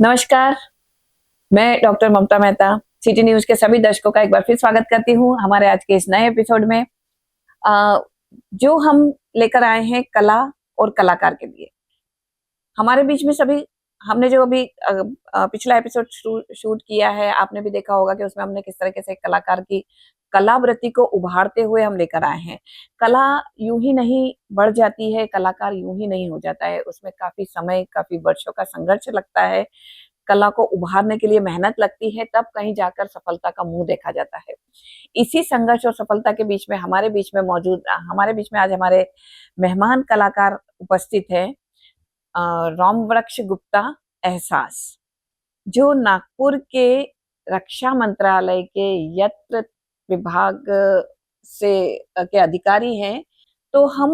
नमस्कार, मैं डॉक्टर ममता Mehta city news के सभी दर्शकों का एक बार फिर स्वागत करती हूँ हमारे आज के इस नए एपिसोड में। जो हम लेकर आए हैं कला और कलाकार के लिए। हमारे बीच में सभी हमने जो अभी पिछला एपिसोड शूट किया है, आपने भी देखा होगा कि उसमें हमने किस तरीके से कलाकार की कलावृत्ति को उभारते हुए हम लेकर आए हैं। कला यूं ही नहीं बढ़ जाती है, कलाकार यूं ही नहीं हो जाता है, उसमें काफ़ी समय, काफ़ी वर्षों का संघर्ष लगता है। कला को उभारने के लिए मेहनत लगती है, तब कहीं जाकर सफलता का मुँह देखा जाता है। इसी संघर्ष और सफलता के बीच में हमारे बीच में आज हमारे मेहमान कलाकार उपस्थित हैं। रामवृक्ष गुप्ता एहसास, जो नागपुर के रक्षा मंत्रालय के यंत्र विभाग से के अधिकारी हैं। तो हम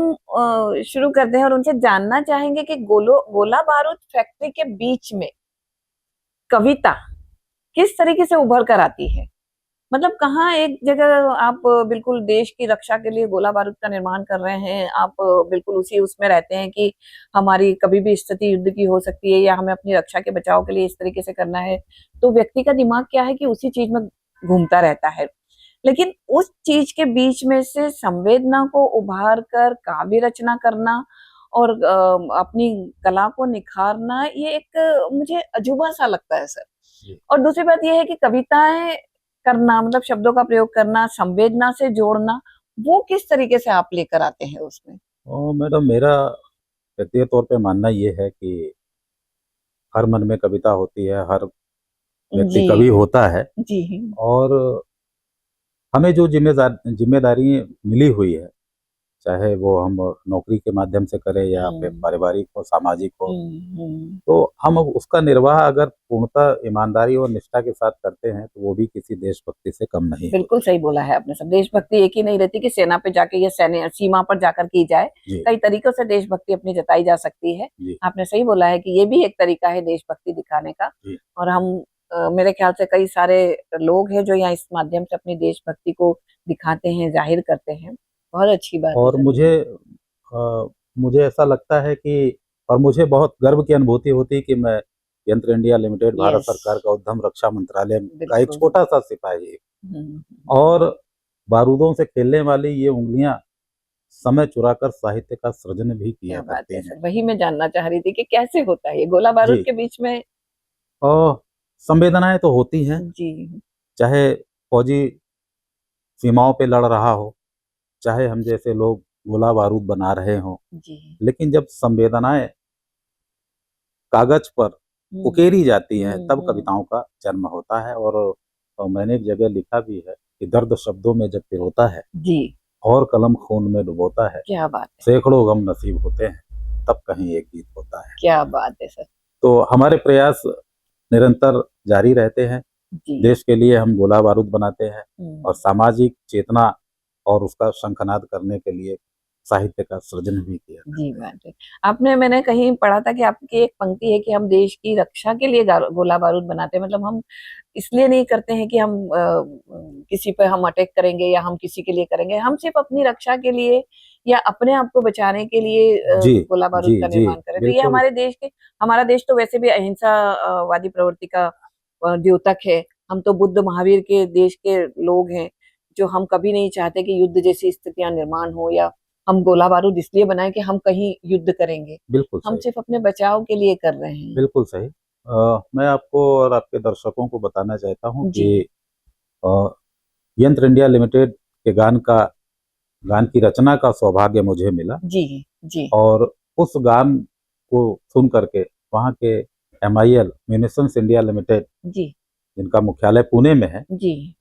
शुरू करते हैं और उनसे जानना चाहेंगे कि गोला बारूद फैक्ट्री के बीच में कविता किस तरीके से उभर कर आती है। मतलब कहाँ एक जगह आप बिल्कुल देश की रक्षा के लिए गोला बारूद का निर्माण कर रहे हैं, आप बिल्कुल उसी उसमें रहते हैं कि हमारी कभी भी स्थिति युद्ध की हो सकती है या हमें अपनी रक्षा के बचाव के लिए इस तरीके से करना है। तो व्यक्ति का दिमाग क्या है कि उसी चीज में घूमता रहता है। लेकिन उस चीज के बीच में से संवेदना को उभार कर काव्य रचना करना और अपनी कला को निखारना, ये एक मुझे अजूबा सा लगता है सर। और दूसरी बात यह है कि कविताएं करना, मतलब शब्दों का प्रयोग करना, संवेदना से जोड़ना, वो किस तरीके से आप लेकर आते हैं उसमें? मैडम, मेरा व्यक्तिगत तौर पे मानना ये है कि हर मन में कविता होती है, हर व्यक्ति जी कवि होता है। जी और हमें जो जिम्मेदारी मिली हुई है, चाहे वो हम नौकरी के माध्यम से करें या फिर हम्म पारिवारिक हो, सामाजिक हो, हम्म। तो हम उसका निर्वाह अगर पूर्णतः ईमानदारी और निष्ठा के साथ करते हैं तो वो भी किसी देशभक्ति से कम नहीं बिल्कुल होती। सही बोला है आपने सब। देशभक्ति एक ही नहीं रहती कि सेना पे जाके या सैन्य सीमा पर जाकर की जाए। जी कई तरीकों से देशभक्ति अपनी जताई जा सकती है। जी आपने सही बोला है कि ये भी एक तरीका है देशभक्ति दिखाने का। जी। और हम मेरे ख्याल से कई सारे लोग हैं जो यहाँ इस माध्यम से अपनी देशभक्ति को दिखाते हैं, जाहिर करते हैं। बहुत अच्छी बात है और सर। मुझे ऐसा लगता है कि, और मुझे बहुत गर्व की अनुभूति होती है कि मैं यंत्र इंडिया लिमिटेड, भारत यस, सरकार का उद्यम रक्षा मंत्रालय का एक बिल्कुल। छोटा सा सिपाही, हम्म, और बारूदों से खेलने वाली ये उंगलियां समय चुराकर साहित्य का सृजन भी किया क्या बात करती है हैं। सर, वही मैं जानना चाह रही थी कि कैसे होता है ये गोला बारूद जी। के बीच में। और संवेदनाएं तो होती हैं, जी चाहे फौजी सीमाओं पे लड़ रहा हो, चाहे हम जैसे लोग गोला बारूद बना रहे हों, जी। लेकिन जब संवेदनाएं कागज पर हम्म उकेरी जाती हैं तब हम्म। कविताओं का जन्म होता है। और मैंने एक जगह लिखा भी है कि दर्द शब्दों में जब पिरोता है जी, और कलम खून में डुबोता है, क्या बात है, सैकड़ों गम नसीब होते हैं, तब कहीं एक गीत होता है। क्या बात है सर। तो हमारे प्रयास निरंतर जारी रहते हैं। जी। देश के लिए हम गोला बारूद बनाते हैं और हम्म। सामाजिक चेतना और उसका शंखनाद करने के लिए साहित्य का सृजन भी किया जी करते हैं। बात है। मैंने कहीं पढ़ा था कि आपकी एक पंक्ति है कि हम देश की रक्षा के लिए गोला बारूद बनाते हैं। मतलब हम इसलिए नहीं करते हैं कि हम किसी पे हम अटैक करेंगे या हम किसी के लिए करेंगे, हम सिर्फ अपनी रक्षा के लिए या अपने आप को बचाने के लिए जी गोला बारूद जी का जी। निर्माण करें। तो ये बिल्कुल। हमारा देश तो वैसे भी अहिंसा वादी प्रवृत्ति का द्योतक है। हम तो बुद्ध महावीर के देश के लोग हैं, जो हम कभी नहीं चाहते कि युद्ध जैसी स्थितियां निर्माण हो या हम गोला बारूद इसलिए बनाए कि हम कहीं युद्ध करेंगे। बिल्कुल हम सही। सिर्फ अपने बचाव के लिए कर रहे हैं। बिल्कुल सही। मैं आपको और आपके दर्शकों को बताना चाहता हूँ जी कि अ, यंत्र इंडिया लिमिटेड के गान की रचना का सौभाग्य मुझे मिला। जी जी और उस गान को सुन करके वहाँ के MIL म्यूनिशंस इंडिया लिमिटेड, जी जिनका मुख्यालय पुणे में है, जी।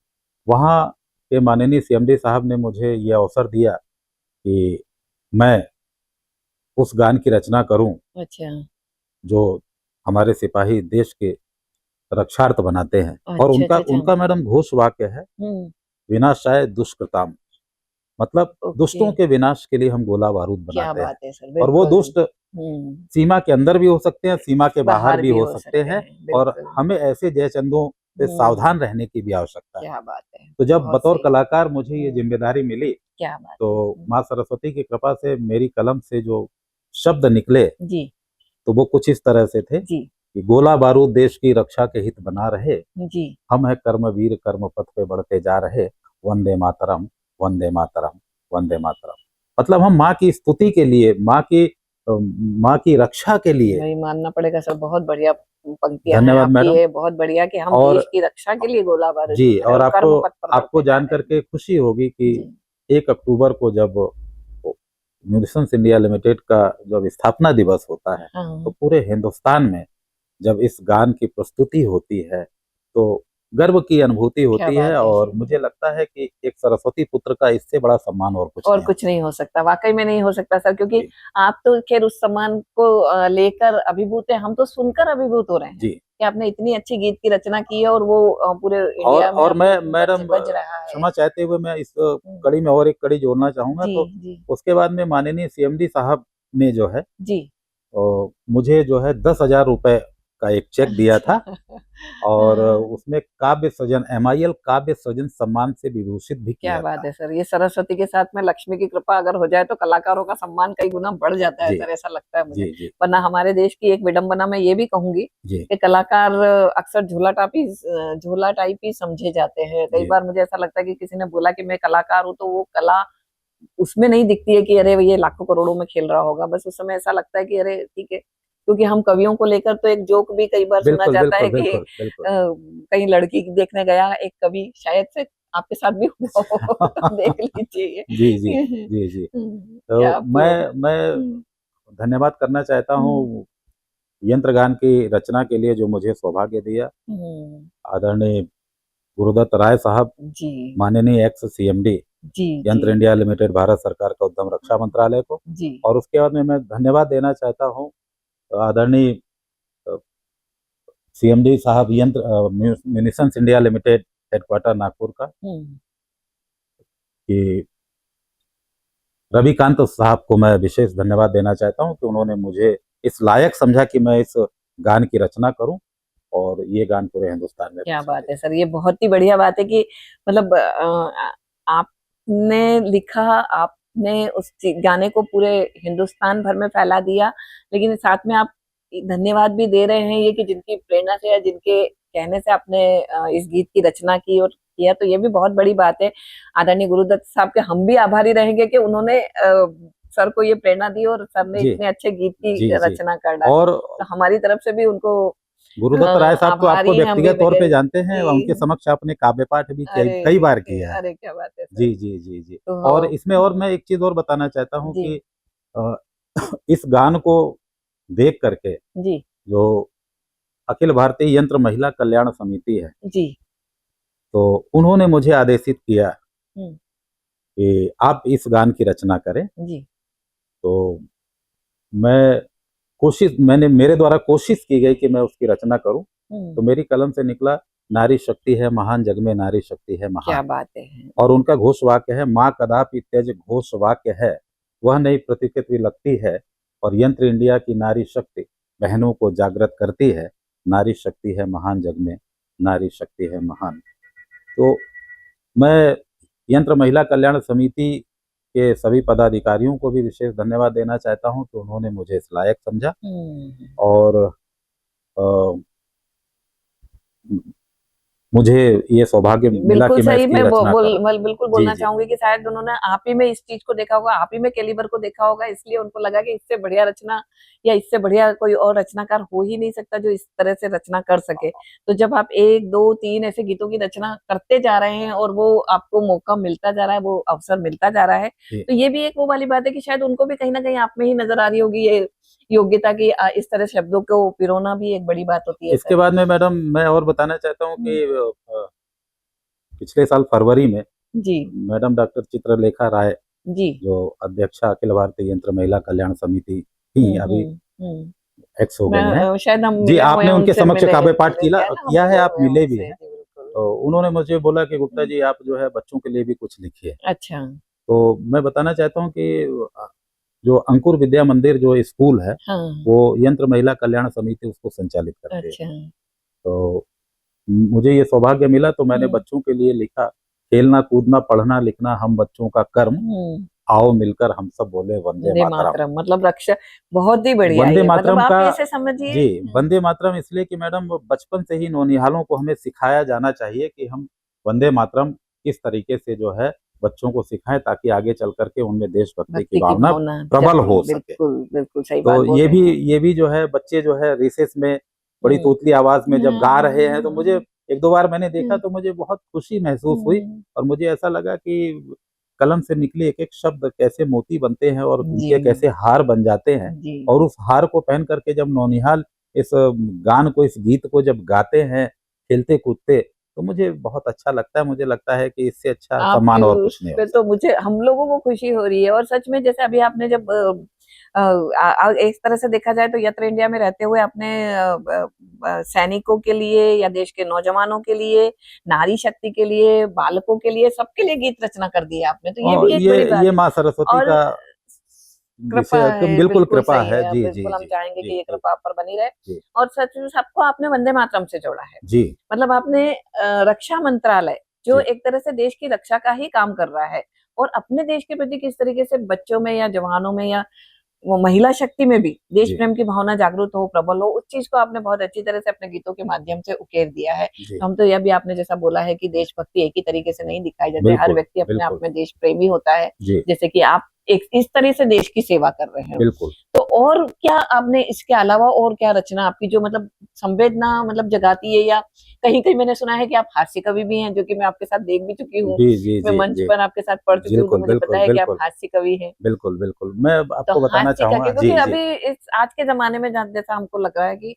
वहाँ के माननीय CMD साहब ने मुझे ये अवसर दिया कि मैं उस गान की रचना करूं अच्छा जो हमारे सिपाही देश के रक्षार्थ बनाते हैं। और अच्छा उनका अच्छा अच्छा। उनका मैडम घोष वाक्य है, हम्म। विनाशाय दुष्कृताम, मतलब ओके, दुष्टों के विनाश के लिए हम गोला बारूद क्या बनाते हैं। बात है सर, और वो बिल्कुल। दुष्ट हम्म। सीमा के अंदर भी हो सकते हैं, सीमा के बाहर बाहर भी भी हो हो सकते सकते हैं। हैं, और बिल्कुल। हमें ऐसे जयचंदों से हम्म। सावधान रहने की भी आवश्यकता है। क्या बात है, तो जब बहुत बतौर सही। कलाकार मुझे ये हम्म। जिम्मेदारी मिली, क्या बात तो है। माँ सरस्वती की कृपा से मेरी कलम से जो शब्द निकले जी तो वो कुछ इस तरह से थे जी कि गोला बारूद देश की रक्षा के हित बना रहे, जी हम है कर्मवीर कर्म पथ पे बढ़ते जा रहे, वंदे मातरम वंदे मातरम वंदे मातरम। मतलब हम माँ की स्तुति के लिए, माँ की रक्षा के लिए। वही मानना पड़ेगा सर, बहुत बढ़िया पंक्तियां हैं धन्यवाद आपकी, मैडम। ये बहुत बढ़िया कि हम और देश की रक्षा के लिए गोला बारूद जी, की तरह और और आपको कर्म पथ पर आपको बढ़ते जा जान रहे करके खुशी होगी कि जी 1 अक्टूबर को जब म्यूनिशंस इंडिया लिमिटेड का जब स्थापना दिवस होता है, तो हाँ पूरे हिंदुस्तान में जब इस गान की प्रस्तुति होती है, तो गर्व की अनुभूति क्या होती बात है। है और सर। मुझे लगता है कि एक सरस्वती पुत्र का इससे बड़ा सम्मान और कुछ और नहीं हो कुछ नहीं हो सकता, वाकई में नहीं हो सकता सर, क्योंकि जी, आप तो खैर उस सम्मान को लेकर अभिभूत हैं, हम तो सुनकर अभिभूत हो रहे हैं जी। कि आपने इतनी अच्छी गीत की रचना की है और वो पूरे और इंडिया में और मैं मैडम बज रहा है। क्षमा चाहते हुए मैं इस हम्म, कड़ी में और एक कड़ी जोड़ना चाहूँगा, जी तो जी उसके बाद में माननीय सीएमडी साहब ने जो है जी मुझे जो है 10,000 रुपए का एक चेक दिया था। अच्छा और हाँ, उसमें काव्य सृजन MIL काव्य सृजन सम्मान से विभूषित भी क्या किया बात था। है सर, ये सरस्वती के साथ में लक्ष्मी की कृपा अगर हो जाए तो कलाकारों का सम्मान कई गुना बढ़ जाता है जी, सर, ऐसा लगता है मुझे। जी, जी, वरना हमारे देश की एक विडंबना मैं ये भी कहूंगी जी, कि कलाकार अक्सर झोला टाइप ही समझे जाते हैं। कई जी, बार मुझे ऐसा लगता है कि किसी ने बोला कि मैं कलाकार हूँ, तो वो कला उसमें नहीं दिखती है कि अरे ये लाखों करोड़ों में खेल रहा होगा। बस उस समय ऐसा लगता है कि अरे ठीक है, क्योंकि हम कवियों को लेकर तो एक जोक भी कई बार सुना बिल्कुल, जाता बिल्कुल, है कि बिल्कुल, बिल्कुल। कहीं लड़की देखने गया एक कवि, शायद से आपके साथ भी हुआ हो देख लीजिए जी, जी, ये। जी, जी। क्या तो आपको मैं हुँ, धन्यवाद करना चाहता हुँ, हूँ यंत्र गान की रचना के लिए जो मुझे सौभाग्य दिया, हुँ, आदरणीय गुरुदत्त राय साहब, जी, माननीय एक्स सीएमडी, जी, जी, यंत्र इंडिया लिमिटेड, भारत सरकार का उद्यम रक्षा मंत्रालय को। जी, और उसके बाद में मैं धन्यवाद देना चाहता हूँ आदरणीय सीएमडी साहब, munitions India limited, headquarter Nagpur का, हुँ, कि रविकांत साहब को मैं विशेष धन्यवाद देना चाहता हूँ कि उन्होंने मुझे इस लायक समझा कि मैं इस गान की रचना करूँ और ये गान पूरे हिंदुस्तान में क्या बात प्रचलित। है सर, ये बहुत ही बढ़िया बात है कि मतलब आपने लिखा, आपने उस गाने को पूरे हिंदुस्तान भर में फैला दिया, लेकिन साथ में आप धन्यवाद भी दे रहे हैं ये कि जिनकी प्रेरणा से या जिनके कहने से आपने इस गीत की रचना की और किया, तो ये भी बहुत बड़ी बात है। आदरणीय गुरुदत्त साहब के हम भी आभारी रहेंगे कि उन्होंने सर को ये प्रेरणा दी और सर ने जी, इतने अच्छे गीत की जी, जी। रचना कर डाली। और तो हमारी तरफ से भी उनको गुरुदत्त राय साहब तो आपको आभारी हैं हम भी व्यक्तिगत तौर पे जानते हैं, उनके जी, समक्ष आपने काव्य पाठ भी कई अरे! कई बार किया है। अरे क्या बात है सर। जी, जी, जी, जी। तो और इसमें और हुँ, मैं एक चीज़ और बताना चाहता हूँ जी, कि अ, इस गान को देख कर के जी, जो अखिल भारतीय यंत्र महिला कल्याण समिति है, जी, तो उन्होंने मुझे आदेशित किया हुँ, कि आप इस गान की रचना करें। जी, तो मैं मैंने मेरे द्वारा कोशिश की गई कि मैं उसकी रचना करूँ। हुँ, तो मेरी कलम से निकला, नारी शक्ति है महान, जग में नारी शक्ति है क्या महान। बात है। और उनका घोष वाक्य है, माँ कदापि त्यज घोष वाक्य है, वह नहीं प्रतिकृति लगती है, और यंत्र इंडिया की नारी शक्ति बहनों को जागृत करती है, नारी शक्ति है महान, जग में नारी शक्ति है महान। तो मैं यंत्र महिला कल्याण समिति के सभी पदाधिकारियों को भी विशेष धन्यवाद देना चाहता हूँ कि उन्होंने मुझे इस लायक समझा। हुँ। और अ, मुझे ये सौभाग्य मिला बिल्कुल कि मैं सही, इसकी मैं रचना करूँ। बिल्कुल जी, बोलना जी। चाहूँगी कि शायद उन्होंने आप ही में इस चीज़ को देखा होगा, आप ही में कैलिबर को देखा होगा, इसलिए उनको लगा कि इससे बढ़िया रचना या इससे बढ़िया कोई और रचनाकार हो ही नहीं सकता जो इस तरह से रचना कर सके। तो जब आप 1, 2, 3 ऐसे गीतों की रचना करते जा रहे हैं और वो आपको मौका मिलता जा रहा है, वो अवसर मिलता जा रहा है, जी। तो ये भी एक वो वाली बात है कि शायद उनको भी कहीं न कहीं आप में ही नज़र आ रही होगी ये योग्यता कि इस तरह शब्दों को पिरोना भी एक बड़ी बात होती है इसके सर। बाद में मैडम मैं और बताना चाहता हूँ हुँ, कि पिछले साल फरवरी में जी, मैडम डॉक्टर चित्रलेखा राय, जी। जो अध्यक्षा अखिल भारतीय यंत्र महिला कल्याण समिति थी, हुँ, अभी हुँ, हुँ। एक्स हो मैं गई हैं। शायद हम जी, मिले हुए आपने हैं उनके उनसे, समक्ष काव्य पाठ मिले क्या है ना, हम किया है, मिले आप हुए हैं मिले भी उनसे। हैं। जी, बिल्कुल। तो उन्होंने मुझे बोला कि गुप्ता हुँ, जी आप जो है बच्चों के लिए भी कुछ लिखिए। अच्छा, तो मैं बताना चाहता हूँ कि जो अंकुर विद्या मंदिर जो स्कूल है, हाँ, वो यंत्र महिला कल्याण समिति उसको संचालित करती है। अच्छा। तो मुझे ये सौभाग्य मिला तो मैंने हुँ, बच्चों के लिए लिखा, खेलना, कूदना, पढ़ना, लिखना हम बच्चों का कर्म, हुँ, आओ मिलकर हम सब बोले वंदे वंदे मातरम। मातरम मतलब रक्षा बहुत ही बढ़िया वंदे ये, मातरम मतलब आप का ऐसे समझिए। जी वंदे मातरम इसलिए कि मैडम बचपन से ही नौनिहालों को हमें सिखाया जाना चाहिए कि हम वंदे मातरम किस तरीके से जो है बच्चों को सिखाएं ताकि आगे चल करके उनमें देशभक्ति की भक्ति की भावना भावना प्रबल जागे, हो सके। बिल्कुल बिल्कुल सही बात तो बोल रहे हैं। ये भी जो है बच्चे जो है रिसेस में बड़ी हम्म तोतली आवाज में जब गा रहे हैं तो मुझे हम्म एक दो बार मैंने देखा हम्म तो मुझे बहुत खुशी महसूस हुई हम्म, और मुझे ऐसा लगा कि कलम से निकले एक एक शब्द कैसे मोती बनते हैं और जी उनके कैसे हार बन जाते हैं जी और उस हार को पहन करके जब नौनिहाल इस गान को इस गीत को जब गाते हैं खेलते कूदते तो मुझे बहुत अच्छा लगता है। मुझे लगता है कि इससे अच्छा आपके सम्मान और कुछ नहीं हो उसपे तो सकता। मुझे हम लोगों को खुशी हो रही है। और सच में जैसे अभी आपने जब एक तरह से देखा जाए तो यत्र इंडिया में रहते हुए अपने सैनिकों के लिए या देश के नौजवानों के लिए, नारी शक्ति के लिए, बालकों के लिए, सबके लिए गीत रचना कर दी है आपने, तो ये और भी एक बड़ी बात ये है। माँ सरस्वती और का कृपा विषय है, बिल्कुल बिल्कुल कृपा सही है। है, जी जी बिल्कुल हम जी चाहेंगे जी कि ये जी कृपा आप पर बनी रहे। जी और सच में सबको आपने वंदे मातरम से जोड़ा है। जी मतलब आपने रक्षा मंत्रालय जो जी एक तरह से देश की रक्षा का ही काम कर रहा है और अपने देश के प्रति किस तरीके से बच्चों में या जवानों में या वो महिला शक्ति में भी देश जी प्रेम की भावना जागरूक हो, प्रबल हो, उस चीज को आपने बहुत अच्छी तरह से अपने गीतों के माध्यम से उकेर दिया है। जी तो हम तो यह भी आपने जैसा बोला है कि देशभक्ति एक ही तरीके से नहीं दिखाई जाती, हर बिल्कुल व्यक्ति अपने आप बिल्कुल में देश प्रेमी होता है। जी जैसे कि आप एक इस तरह से देश की सेवा कर रहे हैं। बिल्कुल। तो और क्या आपने इसके अलावा और क्या रचना आपकी जो मतलब संवेदना मतलब जगाती है, या कहीं कहीं मैंने सुना है कि आप हास्य कवि भी हैं, जो कि मैं आपके साथ देख भी चुकी हूँ, जी जी मैं जी मंच जी पर आपके साथ पढ़ चुकी हूँ, तो बिल्कुल मुझे पता बिल्कुल है कि आप बिल्कुल हास्य कवि हैं। बिल्कुल बिल्कुल मैं तो आपको बताना हास्य क्या, चाहूंगा। क्योंकि जी जी अभी इस आज के जमाने में जैसा हमको लग रहा है कि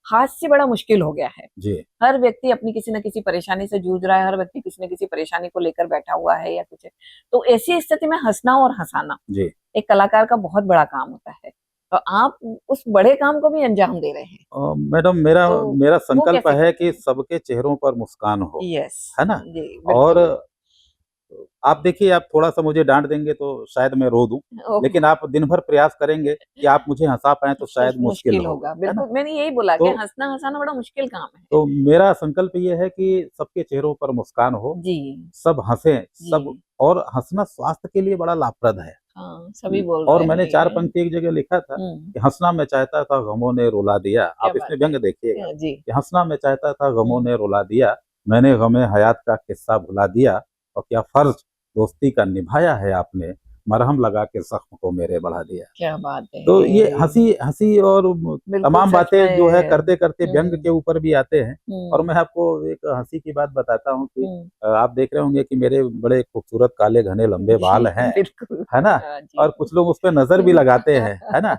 हास्य बड़ा मुश्किल हो गया है। जी हर व्यक्ति अपनी किसी न किसी परेशानी से जूझ रहा है, हर व्यक्ति किसी न किसी परेशानी को लेकर बैठा हुआ है या कुछ है। तो ऐसी स्थिति में हंसना और हंसाना जी एक कलाकार का बहुत बड़ा काम होता है। तो आप उस बड़े काम को भी अंजाम दे रहे हैं। मैडम मेरा तो मेरा वो संकल्प कैसे है करते कि हैं? सबके चेहरों पर मुस्कान हो, यस, है ना? जी और बिल्कुल। आप देखिए आप थोड़ा-सा मुझे डाँट देंगे तो शायद मैं रो दूँ, ओह! लेकिन आप दिन भर प्रयास करेंगे कि आप मुझे हँसा पाएँ तो सच शायद मुश्किल मुश्किल होगा, होगा, है ना? बिल्कुल मैंने यही बोला कि तो हँसना-हँसाना बड़ा मुश्किल काम है। तो मेरा संकल्प ये है कि सबके चेहरों पर मुस्कान हो, जी, सब हँसें, सब जी। और हँसना स्वास्थ्य के लिए बड़ा लाभप्रद है। हाँ, सभी बोल और रहे मैंने हैं 4 ये। पंक्ति एक जगह लिखा था हुँ, कि हँसना मैं चाहता था गमों ने रुला दिया। क्या आप बात इसमें है। व्यंग देखिएगा जी। कि हँसना मैं चाहता था गमों हुँ, ने रुला दिया, मैंने गमे हयात का किस्सा भुला दिया और क्या फ़र्ज़ दोस्ती का निभाया है आपने, मरहम लगा के ज़ख्म को मेरे बढ़ा दिया। क्या बात तो ये है। हँसी हँसी और बिल्कुल तमाम सच बातें जो है में। करते-करते व्यंग हुँ, के ऊपर भी आते हैं। और मैं हुँ, आपको एक हँसी की बात बताता हूँ कि हुँ। आप देख रहे होंगे कि मेरे बड़े खूबसूरत काले घने लंबे जी, बाल हैं, बिल्कुल। है ना? हाँ जी। और कुछ लोग उस पे नज़र भी लगाते हैं, है ना?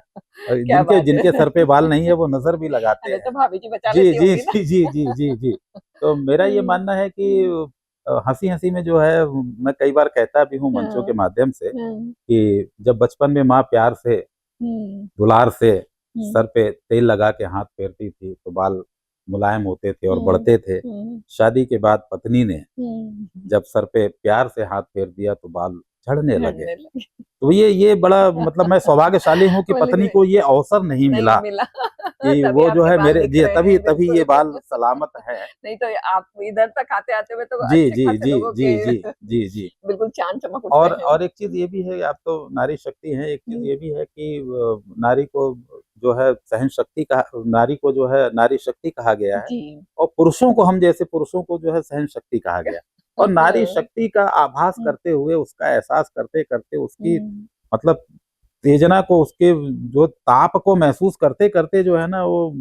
क्या जिनके बात जिनके है। सर पे बाल नहीं है वो नज़र भी लगाते अरे तो हैं। भाभी जी बचा जी, लेती जी, होंगी ना? जी, जी, जी, जी, जी। तो मेरा ये हुँ, मानना है कि हुँ, हँसी-हँसी में जो है मैं कई बार कहता भी हूँ मंचों के हाँ, माध्यम से हाँ, कि जब बचपन में माँ प्यार से, हुँ, दुलार से हुँ, सर पे तेल लगा के हाथ फेरती थी तो बाल मुलायम होते थे और हुँ, बढ़ते थे। हुँ, शादी के बाद पत्नी ने हुँ, जब सर पे प्यार से हाथ फेर दिया तो बाल झड़ने लगे। झड़ने लगे। तो ये बड़ा मतलब मैं सौभाग्यशाली हूँ कि बोल पत्नी गए को ये अवसर नहीं नहीं मिला मिला। कि तभी वो जो आपके है बाल मेरे दिख जी रहे तभी हैं, तभी ये बिल्कुल। बाल सलामत हैं। नहीं तो आप इधर तक आते-आते में तो जी, अच्छे जी, खासे जी, लोगों जी, के जी, जी, जी। बिल्कुल चाँद चमक उठते हैं। और एक चीज़ ये भी है, आप तो नारी शक्ति हैं, एक चीज़ हुँ, ये भी है कि नारी को जो है सहन शक्ति कहा, नारी को जो है नारी शक्ति कहा गया है जी। और पुरुषों को, हम जैसे पुरुषों को जो है सहन शक्ति कहा गया। और नारी शक्ति का आभास हुँ, करते हुए, उसका एहसास करते-करते, उसकी हुँ। मतलब उत्तेजना को, उसके जो ताप को महसूस करते-करते जो है ना वो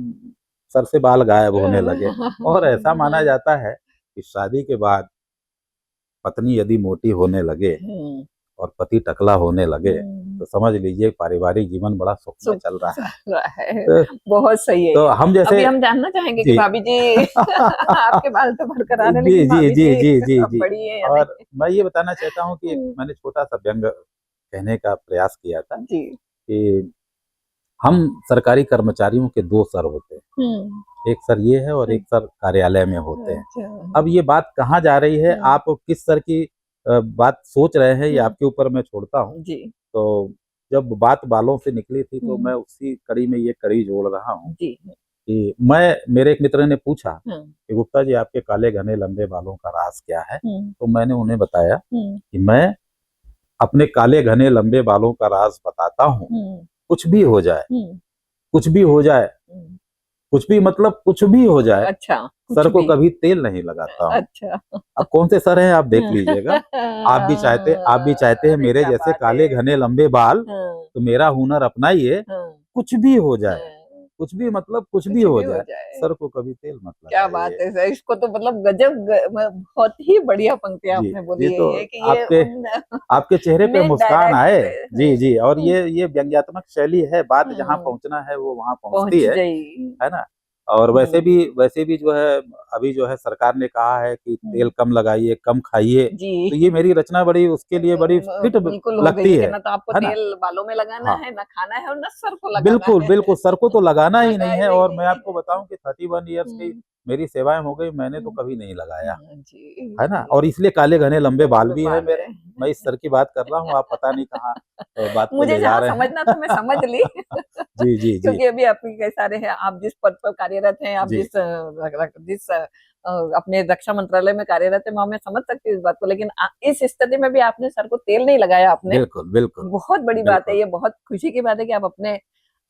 सर से बाल गायब होने लगे। और ऐसा माना जाता है कि शादी के बाद पत्नी यदि मोटी होने लगे हुँ, और पति टकला होने लगे, हुँ। तो समझ लीजिए पारिवारिक जीवन बड़ा सुखमय सुख चल रहा है। रहा है। तो बहुत सही है तो ये। हम अभी जैसे हम जानना चाहेंगे कि जी। भाभी जी आपके बाल तो बरकरार है, जी, लेकिन जी, भाभी जी, जी जी, जी, अब जी। बड़ी है या और नहीं? मैं ये बताना चाहता हूँ कि एक हुँ, मैंने छोटा-सा व्यंग कहने का प्रयास किया था जी। कि हम सरकारी कर्मचारियों के 2 सर होते हैं। हुँ, एक सर ये है और हुँ। एक सर कार्यालय में होते हैं। अच्छा। अब ये बात कहाँ जा रही है, हुँ, आप किस सर की बात सोच रहे हैं, ये हुँ। आपके ऊपर मैं छोड़ता हूँ। जी, तो जब बात बालों से निकली थी तो हुँ। मैं उसी कड़ी में ये कड़ी जोड़ रहा हूँ जी, कि मेरे एक मित्र ने पूछा हाँ। कि गुप्ता जी आपके काले घने लंबे बालों का राज क्या है? हुँ, तो मैंने उन्हें बताया हुँ, कि मैं अपने काले घने लंबे बालों का राज बताता हूँ। कुछ भी हो जाए, कुछ भी हो जाए, कुछ भी मतलब कुछ भी हो जाए, अच्छा, सर कुछ को भी। कभी तेल नहीं लगाता हूँ। अच्छा। अब कौन से सर हैं आप देख लीजिएगा। आप भी चाहते हैं अरे मेरे क्या जैसे बात काले है। घने लंबे बाल, हाँ, तो मेरा हुनर अपनाइए। हाँ, कुछ भी हो जाए, हाँ, कुछ भी मतलब कुछ भी कुछ हो भी हो जाए, जाए। सर को कभी तेल मत क्या बात लगाइए। है सर, इसको तो मतलब गजब बहुत ही बढ़िया पंक्तियां जी, आपने ये बोली है तो ये कि ये आपके उन आपके चेहरे पे में मुस्कान आए। जी, जी, और हम्म, ये व्यंग्यात्मक शैली है, बात जहाँ हम्म, पहुँचना है वो वहाँ पहुँचती पहुंच है गई। ना? और हम्म, वैसे भी जो है अभी जो है सरकार ने कहा है कि तेल हम्म, कम लगाइए, कम खाइए, जी। तो ये मेरी रचना बड़ी उसके लिए बड़ी फिट बिल्कुल हो गई लगती है कि ना तो आपको है ना? तेल बालों में लगाना हाँ। है, ना खाना है और ना सर को लगाना बिल्कुल, है। बिल्कुल, सर को तो लगाना ही नहीं है लगाएगा ही और मैं नहीं आपको है। बताऊँ कि 31 इयर्स की हम्म, मेरी सेवाएँ हो गई, मैंने तो हम्म, कभी नहीं लगाया, हाँ जी, है ना? जी। और इसलिए काले घने लंबे बाल लंबे भी हैं बाल मेरे। है। मैं इस सर की बात कर रहा हूँ, आप पता नहीं कहाँ बात को मुझे ले जा जहाँ रहे हैं। समझना था मैं समझ ली। जी, जी, जी। क्योंकि अभी आपके कई सारे हैं, आप जिस पद पर कार्यरत हैं, आप जी, अपने रक्षा मंत्रालय में कार्यरत हैं, वहाँ मैं समझ सकती हूँ इस बात को, लेकिन इस स्थिति में भी आपने सर को तेल नहीं लगाया आपने। बिल्कुल, बिल्कुल, बहुत बड़ी बात है, बिल्कुल। ये बहुत खुशी की बात है कि आप अपने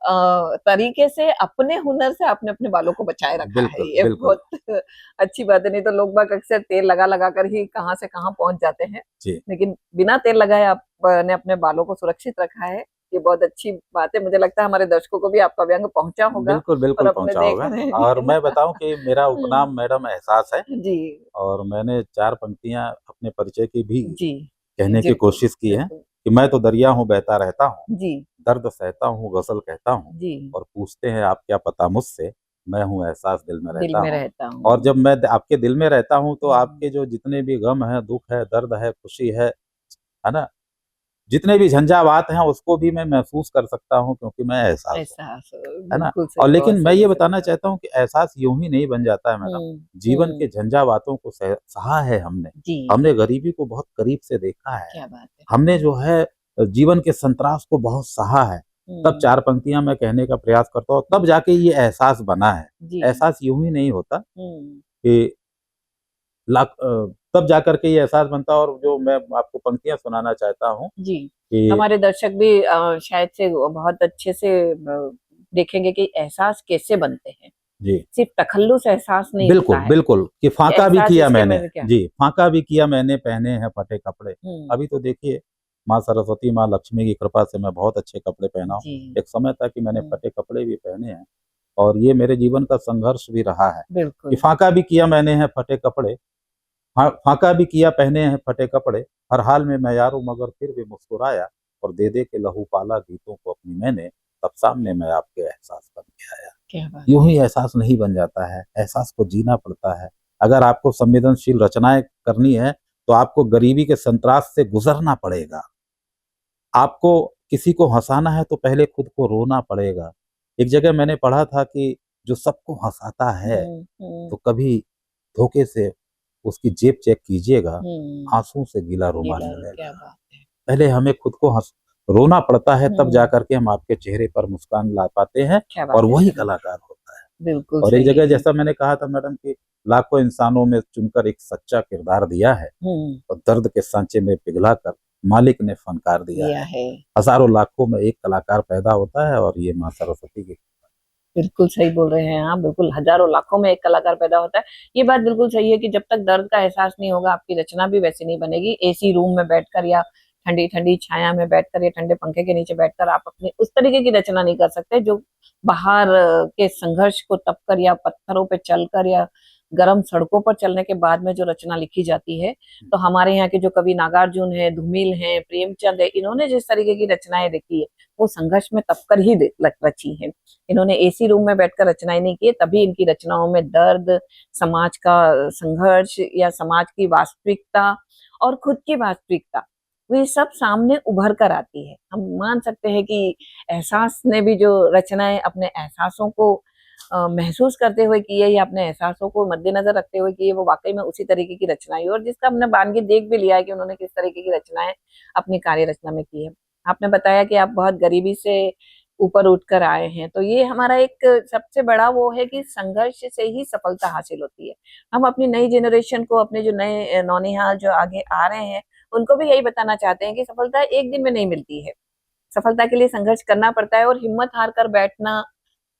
तरीके से, अपने हुनर से आपने अपने बालों को बचाए रखा है। बिल्कुल, ये बिल्कुल। बहुत अच्छी बात है, नहीं तो लोग बाग अक्सर तेल लगा कर ही कहाँ से कहाँ पहुँच जाते हैं। जी, लेकिन बिना तेल लगाए आपने अपने बालों को सुरक्षित रखा है, ये बहुत अच्छी बात है। मुझे लगता है हमारे दर्शकों को भी आपका व्यंग पहुँचा होगा बिल्कुल, और बिल्कुल अपने पहुँचा देख होगा। रहे हैं, और है ना? मैं बताऊँ कि मेरा हुँ, उपनाम मैडम एहसास है जी, और मैंने 4 पंक्तियाँ अपने परिचय की भी जी, कहने की बिल्कुल, कोशिश की है बिल्कुल। कि मैं तो दरिया हूँ बहता रहता हूँ, जी, दर्द सहता हूँ गज़ल कहता हूँ जी, और पूछते हैं आप क्या पता मुझसे, मैं हूँ एहसास दिल में दिल रहता में हूँ। रहता और हूँ। जब मैं आपके दिल में रहता हूँ तो हुँ, आपके जो जितने भी गम हैं, दुःख है, दर्द है, खुशी है ना? जितने भी झंझावात हैं उसको भी मैं महसूस कर सकता हूँ क्योंकि मैं एहसास हूँ, एहसास है ना? बिल्कुल और सही, बहुत लेकिन मैं सही, ये सही बताना बात। चाहता हूँ कि एहसास यूँ ही नहीं बन जाता है मैडम। हुँ, जीवन के हुँ, झंझावातों को सहा है हमने। जी, हमने गरीबी को बहुत करीब से देखा है। क्या बात है। हमने हुँ, जो है जीवन के संतरास को बहुत सहा है। तब हुँ, 4 पंक्तियाँ मैं कहने का प्रयास करता हूँ, हुँ, तब जाके ये एहसास बना है। जी, एहसास यूँ ही नहीं होता हुँ, कि तब जाकर के ये एहसास बनता है और जो मैं आपको पंक्तियाँ सुनाना चाहता हूँ जी। कि हमारे दर्शक भी शायद से वो बहुत अच्छे से देखेंगे कि एहसास कैसे बनते हैं। जी, सिर्फ़ तखल्लुस एहसास नहीं होता बिल्कुल, है, बिल्कुल कि फाँका भी एहसास किया इसके मैंने। में क्या जी, फाँका भी किया मैंने पहने हैं फटे कपड़े। हुँ, अभी तो देखिए माँ सरस्वती, माँ लक्ष्मी की कृपा से मैं बहुत अच्छे कपड़े पहना हूँ। जी, एक समय था कि मैंने हुँ, फटे कपड़े भी पहने हैं और ये मेरे जीवन का संघर्ष भी रहा है कि बिल्कुल, फाँका भी किया मैंने हैं फटे कपड़े, फाँका भी किया पहने हैं फटे कपड़े, हर हाल में मैं यारूँ मगर फिर भी मुस्कुराया और दे के लहू पाला गीतों को अपनी मैंने, तब सामने मैं आपके एहसास बन के आया। क्या बात यूँ है। ही एहसास नहीं बन जाता है, एहसास को जीना पड़ता है। अगर आपको संवेदनशील रचनाएँ करनी है, तो आपको गरीबी के संत्रास से गुज़रना पड़ेगा। आपको किसी को हँसाना है तो पहले खुद को रोना पड़ेगा। एक जगह मैंने पढ़ा था कि जो सबको हँसाता है, हुँ, हुँ, तो कभी धोखे से उसकी जेब चेक कीजिएगा, हुँ, आँसू से गीला रुमाल गीला क्या मिलेगा। बात है। पहले हमें खुद को रोना पड़ता है तब हुँ, जाकर के हम आपके चेहरे पर मुस्कान ला पाते हैं क्या और बात है वही सर, कलाकार होता है। बिल्कुल और एक जगह सही। जैसा मैंने कहा था मैडम कि लाखों इंसानों में चुनकर एक सच्चा किरदार दिया है हुँ, और दर्द के सांचे में पिघला कर मालिक ने फनकार दिया दिया है। है। हज़ारों लाखों में एक कलाकार पैदा होता है और ये माँ सरस्वती की। बिल्कुल सही बोल रहे हैं आप, बिल्कुल हज़ारों लाखों में एक कलाकार पैदा होता है। ये बात बिल्कुल सही है कि जब तक दर्द का एहसास नहीं होगा, आपकी रचना भी वैसी नहीं बनेगी। एसी रूम में बैठकर या ठंडी-ठंडी छाया में बैठकर या ठंडे पंखे के नीचे बैठकर आप अपनी उस तरीके की रचना नहीं कर सकते जो बाहर के संघर्ष को तप कर या पत्थरों पे चलकर या गरम सड़कों पर चलने के बाद में जो रचना लिखी जाती है। तो हमारे यहाँ के जो कवि नागार्जुन हैं, धूमिल हैं, प्रेमचंद हैं, इन्होंने जिस तरीके की रचनाएँ लिखी है, वो संघर्ष में तप कर ही रची हैं। इन्होंने एसी रूम में बैठकर रचनाएँ नहीं की है, तभी इनकी रचनाओं में दर्द, समाज का संघर्ष या समाज की वास्तविकता और खुद की वास्तविकता, ये सब सामने उभर कर आती है। हम मान सकते हैं कि एहसास ने भी जो रचनाएँ अपने एहसासों को महसूस करते हुए की है या अपने एहसासों को मद्देनज़र रखते हुए की है, वो वाक़ई में उसी तरीके की रचनाएँ है और जिसका हमने बानगी देख भी लिया है कि उन्होंने किस तरीके की रचनाएँ अपनी कार्य रचना में की है। आपने बताया कि आप बहुत गरीबी से ऊपर उठकर आए हैं। तो ये हमारा एक सबसे बड़ा वो है कि संघर्ष से ही सफलता हासिल होती है। हम अपनी नई जनरेशन को अपने जो नए नौनिहाल जो आगे आ रहे हैं, उनको भी यही बताना चाहते हैं कि सफलता एक दिन में नहीं मिलती है। सफलता के लिए संघर्ष करना पड़ता है, और हिम्मत हार कर बैठना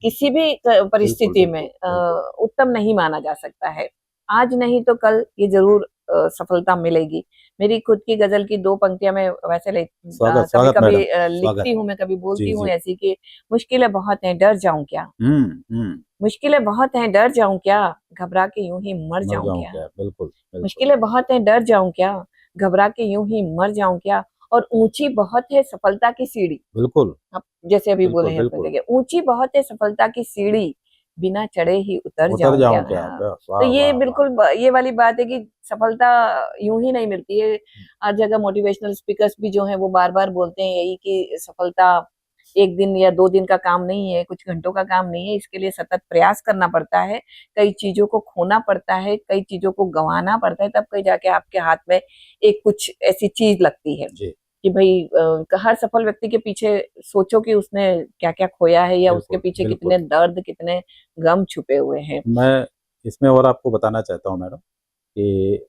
किसी भी परिस्थिति बिल्कुल में बिल्कुल। उत्तम नहीं माना जा सकता है। आज नहीं तो कल ये जरूर सफलता मिलेगी। मेरी खुद की गजल की 2 पंक्तियां मैं वैसे स्वागत कभी स्वागत कभी मैडम, लिखती स्वागत। हूँ, मैं कभी बोलती जी हूँ जी। ऐसी कि मुश्किलें बहुत हैं, डर जाऊं क्या, हम्म। मुश्किलें बहुत हैं, डर जाऊं क्या, घबरा के यूं ही मर मर जाऊं जाऊं क्या, क्या, बिल्कुल बिल्कुल। मुश्किलें बहुत हैं, डर जाऊं क्या, घबरा के यूं ही मर जाऊं क्या, और ऊंची बहुत है सफलता की सीढ़ी। बिल्कुल अब जैसे अभी बोले बिल्कुल। हैं अपने बिल्कुल जगह, ऊंची बहुत है सफलता की सीढ़ी, बिना चढ़े ही उतर उतर जाऊं क्या। जाऊं क्या, हाँ। बस, तो वाह ये वाह वाह। बिल्कुल ये वाली बात है कि सफलता यूं ही नहीं मिलती है। हर जगह मोटिवेशनल स्पीकर्स भी जो हैं वो बार बार बोलते हैं यही कि सफलता एक दिन या 2 दिन का काम नहीं है, कुछ घंटों का काम नहीं है। इसके लिए सतत प्रयास करना पड़ता है, कई चीजों को खोना पड़ता है, कई चीजों को गंवाना पड़ता है, तब कहीं जाके आपके हाथ में एक कुछ ऐसी चीज लगती है जी, कि भाई हर सफल व्यक्ति के पीछे सोचो कि उसने क्या क्या खोया है, या उसके बिल्कुल पीछे बिल्कुल। कितने दर्द, कितने गम छुपे हुए हैं। मैं इसमें और आपको बताना चाहता हूँ मैडम कि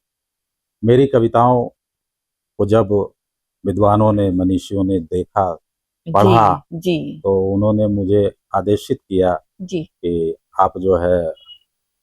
मेरी कविताओं को जब विद्वानों ने, मनीषियों ने देखा, जी पढ़ा, जी तो उन्होंने मुझे आदेशित किया जी। कि आप जो है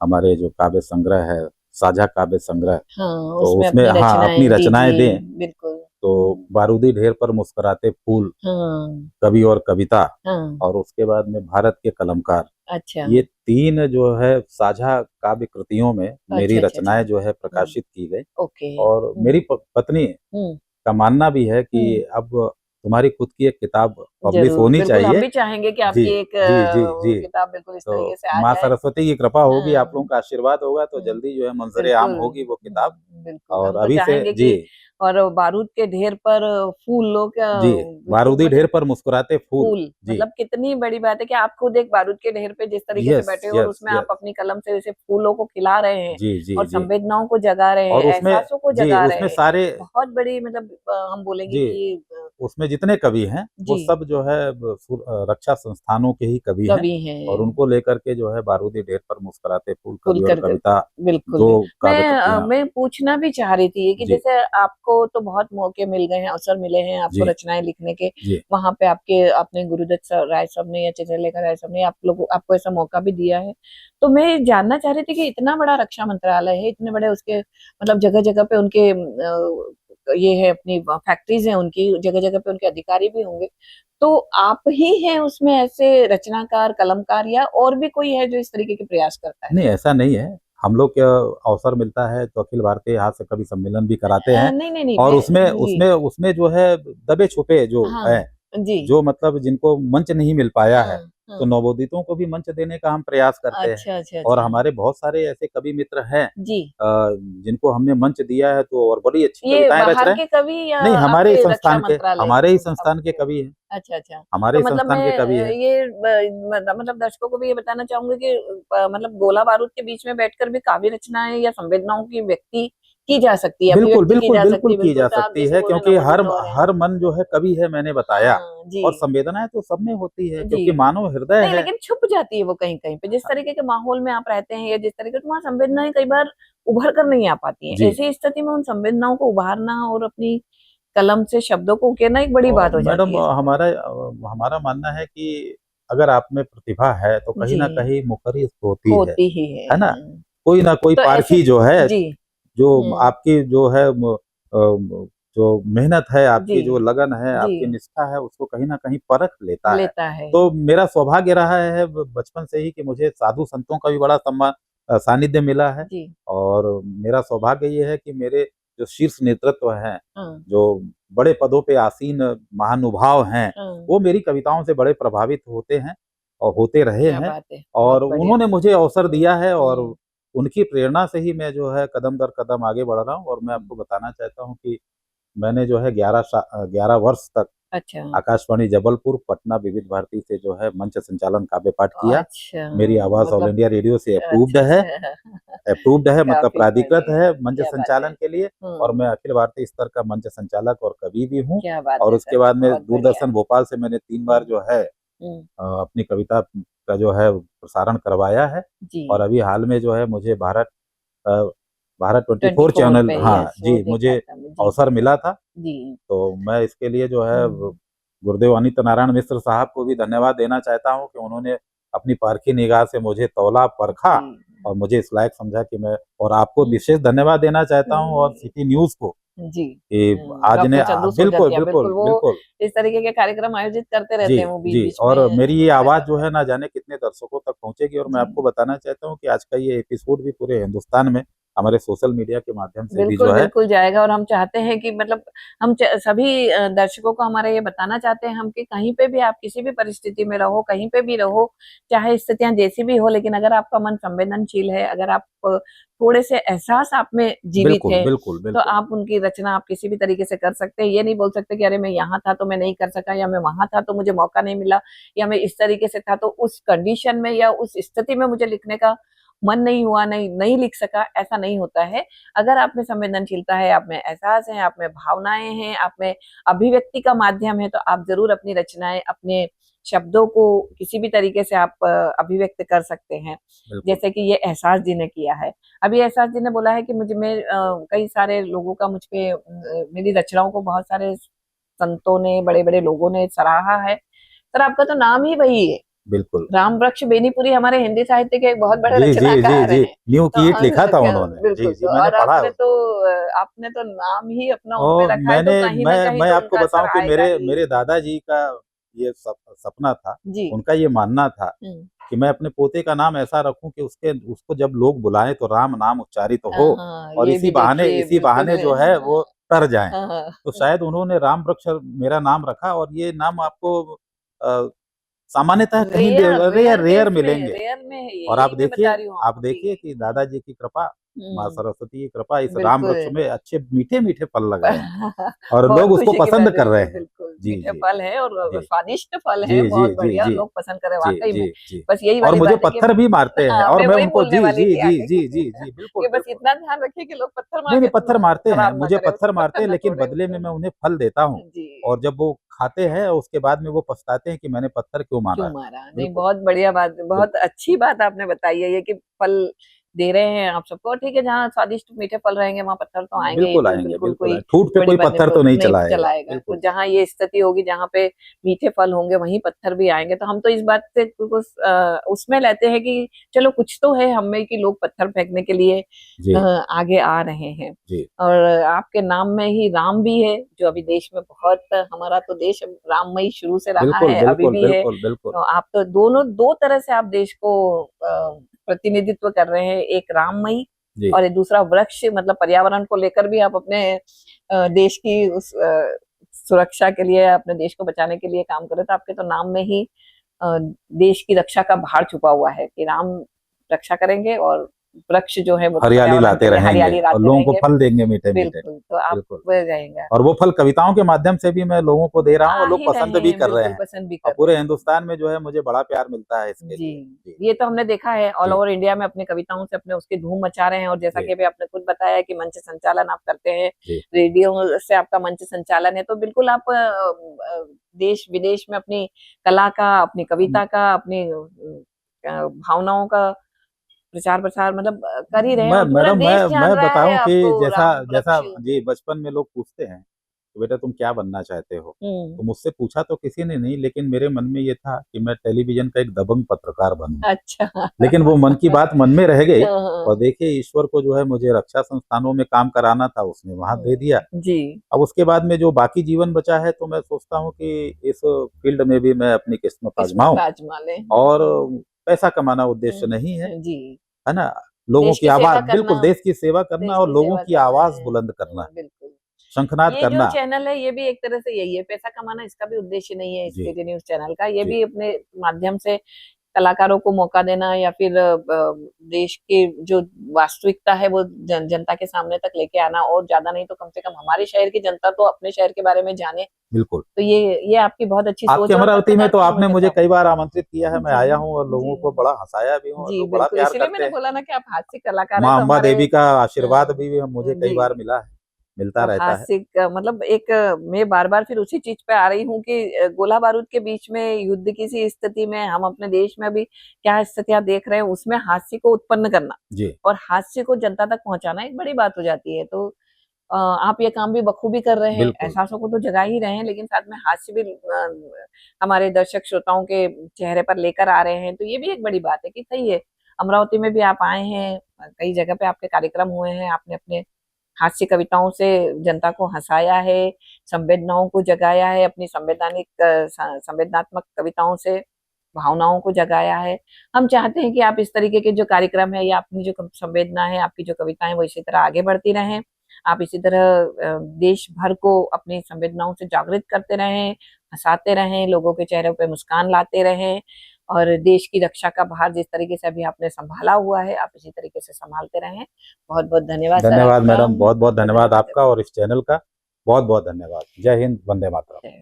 हमारे जो काव्य संग्रह है, साझा काव्य संग्रह, हाँ, तो उसमें उसमें अपनी हाँ अपनी रचनाएं रचनाएं दीजिए। दें। बिल्कुल। तो बारूदी ढेर पर मुस्कुराते फूल, हाँ कवि और कविता, हाँ। और उसके बाद में भारत के कलमकार, अच्छा ये 3 जो है साझा काव्य कृतियों में मेरी अच्छा अच्छा अच्छा। रचनाएं जो है प्रकाशित की गई। ओके। और मेरी पत्नी हम्म का मानना भी है कि हम्म। अब तुम्हारी खुद की एक किताब पब्लिश जरूर, होनी बिल्कुल हम चाहिए। भी चाहेंगे कि जी आपकी एक जी जी जी। किताब बिल्कुल इस तो तरीके से आ माँ जाए। सरस्वती की कृपा होगी, आप लोगों हाँ। का आशीर्वाद होगा तो हम्म, जल्दी जो है मंजर आम बिल्कुल। होगी वो किताब। बिल्कुल और हम तो अभी से चाहेंगे जी कि, और बारूद के ढेर पर फूलों का जी, बिल्कुल बारूदी ढेर मतलब पर मुस्कुराते फूल। फूल, जी, मतलब कितनी बड़ी बात है कि आप खुद एक बारूद के ढेर पे जिस तरीके से यस बैठे हो, और यस उसमें आप यस। अपनी कलम से जैसे फूलों को खिला रहे हैं जी जी और जी। संवेदनाओं को जगा रहे हैं, और उसमें एहसासों को जी, जगा उसमें रहे हैं। सारे बहुत बड़ी मतलब हम बोलेंगे जी, कि उसमें जितने कवि हैं वो जी सब जो है रक्षा संस्थानों के ही कवि हैं। कवि और हैं। उनको लेकर के जो है बारूदी ढेर पर मुस्कुराते फूल, फुल कवि और कर कर कविता, बिल्कुल 2 भी। काव्य कृतियां। मैं पूछना भी चाह रही थी ये कि जी जैसे आपको तो बहुत मौके मिल गए हैं, अवसर मिले हैं आपको जी रचनाएं लिखने के, जी। वहां पे आपके अपने राय साहब ने या चित्रलेखा राय साहब ने आप लोग आपको ऐसा मौका भी दिया है। तो मैं जानना चाह रही थी कि इतना बड़ा रक्षा मंत्रालय है, इतने बड़े उसके मतलब जगह जगह पे उनके ये है, अपनी फैक्ट्रीज हैं उनकी, जगह जगह पे उनके अधिकारी भी होंगे। तो आप ही हैं उसमें ऐसे रचनाकार, कलमकार, या और भी कोई है जो इस तरीके के प्रयास करता है? नहीं, ऐसा नहीं है। हम लोग क्या, अवसर मिलता है तो अखिल भारतीय हास्य कवि सम्मेलन भी कराते हैं। नहीं नहीं नहीं, और मैं उसमें जी उसमें उसमें जो है दबे छुपे जो हैं, हाँ जी जो मतलब जिनको मंच नहीं मिल पाया है, हाँ तो हाँ। नवोदितों को भी मंच देने का हम प्रयास करते हैं। अच्छा अच्छा और अच्छा। हमारे बहुत सारे ऐसे कवि मित्र हैं जी, जिनको हमने मंच दिया है, तो और बड़ी अच्छी ये कविताएं रच बाहर रहे हैं। के कवि या नहीं, हमारे ही आपके रक्षा संस्थान के, मंत्रालय के हमारे ही संस्थान के आपके? कवि हैं। अच्छा अच्छा। हमारे तो ही मतलब संस्थान मैं के कवि हैं। मतलब दर्शकों को भी ये बताना चाहूंगी कि मतलब गोला बारूद के बीच में बैठकर भी काव्य रचनाएं या संवेदनाओं की व्यक्ति की जा सकती है, बिल्कुल, अभिव्यक्ति की बिल्कुल, जा सकती बिल्कुल है। की बिल्कुल, जा तो आप सकती जैसे है, बोल रहे हैं क्योंकि नवोदित हो रहे हैं। हर मन जो है कवि है, मैंने बताया। हाँ जी और संवेदनाएँ तो सब में होती है, जी। क्योंकि मानव हृदय नहीं, है। लेकिन छुप जाती है वो कहीं कहीं पे, जिस तरीके के माहौल में आप रहते हैं या जिस तरीके से, वहां संवेदनाएं कई बार उभर कर नहीं आ पाती हैं। जी। ऐसी स्थिति में उन संवेदनाओं को उभारना और अपनी कलम से शब्दों को उकेरना एक बड़ी बात हो जाती मैडम, है। हमारा मानना है कि अगर आप में प्रतिभा है, तो कहीं जी, न कहीं मुखरित होती होती ही है ना? है। कोई ना कोई तो ऐसे पारखी जो है, जी जो आपकी जो है जो मेहनत है, जी आपकी जो लगन है, जी आपकी निष्ठा है, उसको कहीं न कहीं परख लेता है। लेता है। तो मेरा सौभाग्य रहा है बचपन से ही कि मुझे साधु संतों का भी बड़ा सानिध्य मिला है। जी और मेरा सौभाग्य ये है कि मेरे जो शीर्ष नेतृत्व हैं, हाँ जो बड़े पदों पे आसीन महानुभाव हैं, हाँ। वो मेरी कविताओं से बड़े प्रभावित होते हैं और होते रहे क्या हैं। बात है, बहुत और बढ़िया। उन्होंने मुझे अवसर दिया है, और हम्म उनकी प्रेरणा से ही मैं जो है कदम दर कदम आगे बढ़ रहा हूँ। और मैं हम्म। आपको बताना चाहता हूँ कि मैंने जो है 11 वर्ष तक अच्छा आकाशवाणी जबलपुर, पटना विविध भारती से जो है मंच संचालन काव्य पाठ किया। अच्छा। मेरी आवाज़ ऑल मतलब इंडिया रेडियो से अच्छा अच्छा। अप्रूव्ड है, मतलब काफी प्राधिकृत बढ़िया, है मंच क्या बात है। संचालन के लिए। और मैं अखिल भारतीय स्तर का मंच संचालक और कवि भी हूँ। क्या बात और है उसके सर, बाद में बहुत बढ़िया। दूरदर्शन भोपाल से मैंने 3 बार हम्म जो है हम्म। अपनी कविता का जो है प्रसारण करवाया है। जी और अभी हाल में जो है मुझे भारत अ, भारत 24 24 चैनल, पे, हाँ यस, वो जी, देखा मुझे था जी। अवसर मिला था। जी। तो मैं इसके लिए जो है हम्म, गुरुदेव अनित नारायण मिश्र साहब को भी धन्यवाद देना चाहता हूँ कि उन्होंने अपनी परखी निगाह से मुझे तौला, परखा जी। और मुझे इस लायक समझा कि मैं, और आपको हम्म, विशेष धन्यवाद देना चाहता हूँ और हम्म, सिटी न्यूज़ को जी। कि आज ने डॉक्टर चंदू बिल्कुल, सोजतिया, बिल्कुल, बिल्कुल वो बिल्कुल। इस तरीके के कार्यक्रम आयोजित करते जी, रहते हैं, वो जी। बीच-बीच और में मेरी ये हमारे आवाज़ द्वारा। जो है ना जाने कितने दर्शकों तक पहुँचेगी, और मैं जी। आपको बताना चाहता हूँ कि आज का ये एपिसोड भी पूरे हिंदुस्तान में हमारे सोशल मीडिया के माध्यम से भी बिल्कुल, जो है, बिल्कुल जाएगा, और हम चाहते हैं कि मतलब हम सभी दर्शकों को हमारे ये बताना चाहते हैं हम कि कहीं पे भी आप किसी भी परिस्थिति में रहो, कहीं पे भी रहो, चाहे स्थितियां जैसी भी हो, लेकिन अगर आपका मन संवेदनशील है, अगर आप थोड़े से एहसास आप में जीवित बिल्कुल, है, बिल्कुल, तो बिल्कुल। आप उनकी रचना आप किसी भी तरीके से कर सकते हैं। ये नहीं बोल सकते कि अरे मैं यहाँ था तो मैं नहीं कर सका, या मैं वहां था तो मुझे मौका नहीं मिला, या मैं इस तरीके से था तो उस कंडीशन में या उस स्थिति में मुझे लिखने का मन नहीं हुआ, नहीं लिख सका, ऐसा नहीं होता है। अगर आप में संवेदनशीलता है, आप में एहसास है, आप में भावनाएं हैं, आप में अभिव्यक्ति का माध्यम है, तो आप जरूर अपनी रचनाएं, अपने शब्दों को किसी भी तरीके से आप अभिव्यक्त कर सकते हैं, बिल्कुल। जैसे कि ये एहसास जी ने किया है। अभी एहसास जी ने बोला है कि कई सारे लोगों का मुझ पे मेरी रचनाओं को बहुत सारे संतों ने, बड़े बड़े लोगों ने सराहा है। सर, आपका तो नाम ही वही है। बिल्कुल। राम वृक्ष बेनीपुरी हमारे हिंदी साहित्य के एक बहुत बड़े जी, जी, जी, रचनाकार जी। हैं। न्यू तो कीट लिखा था उन्होंने। जी, बिल्कुल, जी, तो मैंने और पढ़ा है उसको। आपने तो नाम ही अपना उन पे और रखा है, तो कहीं न कहीं मैं तो आपको उनका असर बताऊँ कि आएगा मेरे ही। मेरे दादाजी का ये सपना था, जी। उनका ये मानना था हुँ। कि मैं अपने पोते का नाम ऐसा रखूँ कि उसके उसको जब लोग बुलाएँ तो राम नाम उच्चारित हो, हाँ, और ये भी देखिए इसी बिल्कुल बहाने जो है वो तर जाएँ। हाँ, हाँ, तो हाँ। शायद उन्होंने राम वृक्ष मेरा नाम रखा, और ये नाम आपको अ, सामान्यतः कहीं rare rare rare rare case में मिलेंगे। रेयर में है ये, और यही मैं बता रही हूँ आप आपको देखिए कि कि दादाजी की कृपा, माँ हुँ, सरस्वती की कृपा इस राम बिल्कुल। वृक्ष में अच्छे मीठे-मीठे फल लगे हैं, और बहुत लोग उसको खुशी की पसंद बात है कर रहे कि हैं। बिल्कुल जी, मीठे जी, फल हैं और जी। स्वादिष्ट फल जी, हैं, जी, बहुत जी, बढ़िया, जी। लोग पसंद कर रहे हैं जी, वाक़ई में। जी, जी। बस यही और वाली मुझे बात है कि पत्थर भी मारते हैं, हाँ, और मैं मैं वही उनको बोलने जी, वाली जी, थी जी, आगे जी, कि जी, जी, बिल्कुल, कि बस बिल्कुल। इतना ध्यान रखिए कि लोग पत्थर मार नहीं, के नहीं, पत्थर मारते हैं, खराब ना मुझे करें, पत्थर उसको मारते पत्थर हैं, ना लेकिन तोड़े बदले में उसको। मैं उन्हें फल देता हूँ, जी। और जब वो खाते हैं उसके बाद में वो पछताते हैं कि मैंने पत्थर क्यों मारा क्यों है। मारा? नहीं, बिल्कुल, बहुत बढ़िया बात, बहुत बिल्कुल। अच्छी बात आपने बताई है ये कि फल दे रहे हैं आप सबको, और ठीक है, जहाँ स्वादिष्ट मीठे फल रहेंगे वहाँ पत्थर तो आएँगे, ये बिल्कुल तो आएँगे, बिल्कुल बिल्कुल कोई आएँ ठूठ पे बड़ी कोई बात नहीं, पत्थर तो तो नहीं नहीं चलाएगा। चलाएगा। तो बिल्कुल। जहाँ ये स्थिति होगी, जहाँ पे मीठे फल होंगे, वहीं पत्थर भी आएँगे। तो हम तो इस बात से बिल्कुल उसमें लेते हैं कि चलो कुछ तो है हम में कि लोग पत्थर फेंकने के लिए जी, आगे आ रहे हैं। जी। और आपके नाम में ही राम भी है, जो अभी देश में बहुत, हमारा तो देश राममय शुरू से रहा बिल्कुल, है, अभी बिल्कुल, भी है। बिल्कुल, बिल्कुल। तो आप तो दोनों 2 तरह से आप देश को प्रतिनिधित्व कर रहे हैं, एक राममयी जी। और एक दूसरा वृक्ष, मतलब पर्यावरण को लेकर भी आप अपने देश की उस सुरक्षा के लिए, अपने देश को बचाने के लिए काम कर रहे हैं। तो आपके तो नाम में ही देश की रक्षा का भार छुपा हुआ है कि राम रक्षा करेंगे, और वृक्ष जो है वो तो हरियाली पर्यावरण लाते के लिए रहेंगे हरियाली और लाते लोगों को रहेंगे। फल देंगे मीठे-मीठे। बिल्कुल, तो आप बिल्कुल। रहेंगे। और वो फल कविताओं के माध्यम से भी मैं लोगों को दे रहा हूँ, और आ लोग ही पसंद रहे भी हैं, कर रहे बिल्कुल हैं, पसंद भी और कर रहे पूरे हैं। हिंदुस्तान में जो है मुझे बड़ा प्यार मिलता है इसके जी, लिए। जी, ये तो हमने देखा है ऑल जी, ओवर इंडिया में अपनी कविताओं से अपने उसकी धूम मचा रहे हैं, और जैसा जी, कि अभी आपने खुद बताया कि मंच संचालन आप करते हैं, जी। रेडियो से आपका मंच संचालन है, तो बिल्कुल आप देश-विदेश में अपनी कला का, अपनी हम कविता का, अपनी भावनाओं का प्रचार-प्रसार मतलब कर ही रहे हैं, मैं और पूरा मैडम देश जान मैं रहा है बताऊँ कि आपको जैसा राम जैसा वृक्ष। जी, बचपन में लोग पूछते हैं, कि बेटा तुम क्या बनना चाहते हो? हुँ, तो मुझसे पूछा तो किसी ने नहीं, लेकिन मेरे मन में ये था कि मैं टेलीविज़न का एक दबंग पत्रकार बनूँ। अच्छा। लेकिन वो मन की बात मन में रह गई, हाँ, हाँ। और देखिए ईश्वर को जो है मुझे रक्षा संस्थानों में काम कराना था, उसने वहाँ दे दिया। जी। अब उसके बाद में जो बाकी जीवन बचा है, तो मैं सोचता हूँ कि इस फ़ील्ड में भी मैं अपनी किस्मत किस्मत आज़माऊँ, आज़मा लें। और पैसा कमाना उद्देश्य नहीं है, जी। है ना? लोगों देश की की सेवा आवाज़, बिल्कुल करना, देश की सेवा करना देश और की लोगों सेवा की करना आवाज़ है। बुलंद करना, बिल्कुल। शंखनाद ये जो करना। चैनल है, ये भी एक तरह से यही है, पैसा कमाना इसका भी उद्देश्य नहीं है इस जी, सिटी न्यूज़ चैनल का। ये जी, भी अपने माध्यम से कलाकारों को मौका देना, या फिर देश की जो वास्तविकता है वो जनता के सामने तक लेके आना, और ज़्यादा नहीं तो कम से कम हमारे शहर की जनता तो अपने शहर के बारे में जाने। बिल्कुल। तो ये आपकी बहुत अच्छी आपकी सोच है, और अमरावती में तो पत्रकारिता आपने समझ मुझे लेता कई बार आमंत्रित किया है, मैं जी, आया हूँ और जी। लोगों को बड़ा हँसाया भी हूँ, और जी, लोग बड़ा बिल्कुल, प्यार इसीलिए करते मैंने हैं। बोला ना कि आप हास्य कलाकार हैं, माँ तो अम्बा हमारे देवी का आशीर्वाद भी मुझे कई जी। बार मिला है। मिलता वो रहता है। हास्य मतलब एक मैं बार बार फिर उसी चीज पे आ रही हूँ कि गोला बारूद के बीच में युद्ध की सी स्थिति में हम अपने देश में अभी क्या स्थितियां देख रहे हैं, उसमें हास्य को उत्पन्न करना जी और हास्य को जनता तक पहुंचाना एक बड़ी बात हो जाती है। तो आप ये काम भी बखूबी कर रहे हैं, बिल्कुल। एहसासों को तो जगा ही रहे हैं, लेकिन साथ में हास्य भी हमारे दर्शक श्रोताओं के चेहरे पर लेकर आ रहे हैं। तो ये भी एक बड़ी बात है कि सही है, अमरावती में भी आप आए हैं, कई जगह पे आपके कार्यक्रम हुए हैं, आपने अपने हास्य कविताओं से जनता को हंसाया है, संवेदनाओं को जगाया है, अपनी संवेदनात्मक कविताओं से भावनाओं को जगाया है। हम चाहते हैं कि आप इस तरीके के जो कार्यक्रम है या अपनी जो संवेदना है, आपकी जो कविताएं, वो इसी तरह आगे बढ़ती रहें। आप इसी तरह देश भर को अपनी संवेदनाओं से जागृत करते रहें, हंसाते रहें, लोगों के चेहरों पे मुस्कान लाते रहें और देश की रक्षा का भार जिस तरीके से अभी आपने संभाला हुआ है, आप इसी तरीके से संभालते रहें। बहुत बहुत धन्यवाद सर धन्यवाद आपका। मैडम, बहुत बहुत बहुत धन्यवाद धन्यवाद। आपका और इस चैनल का बहुत बहुत धन्यवाद। जय हिंद, वंदे मातरम।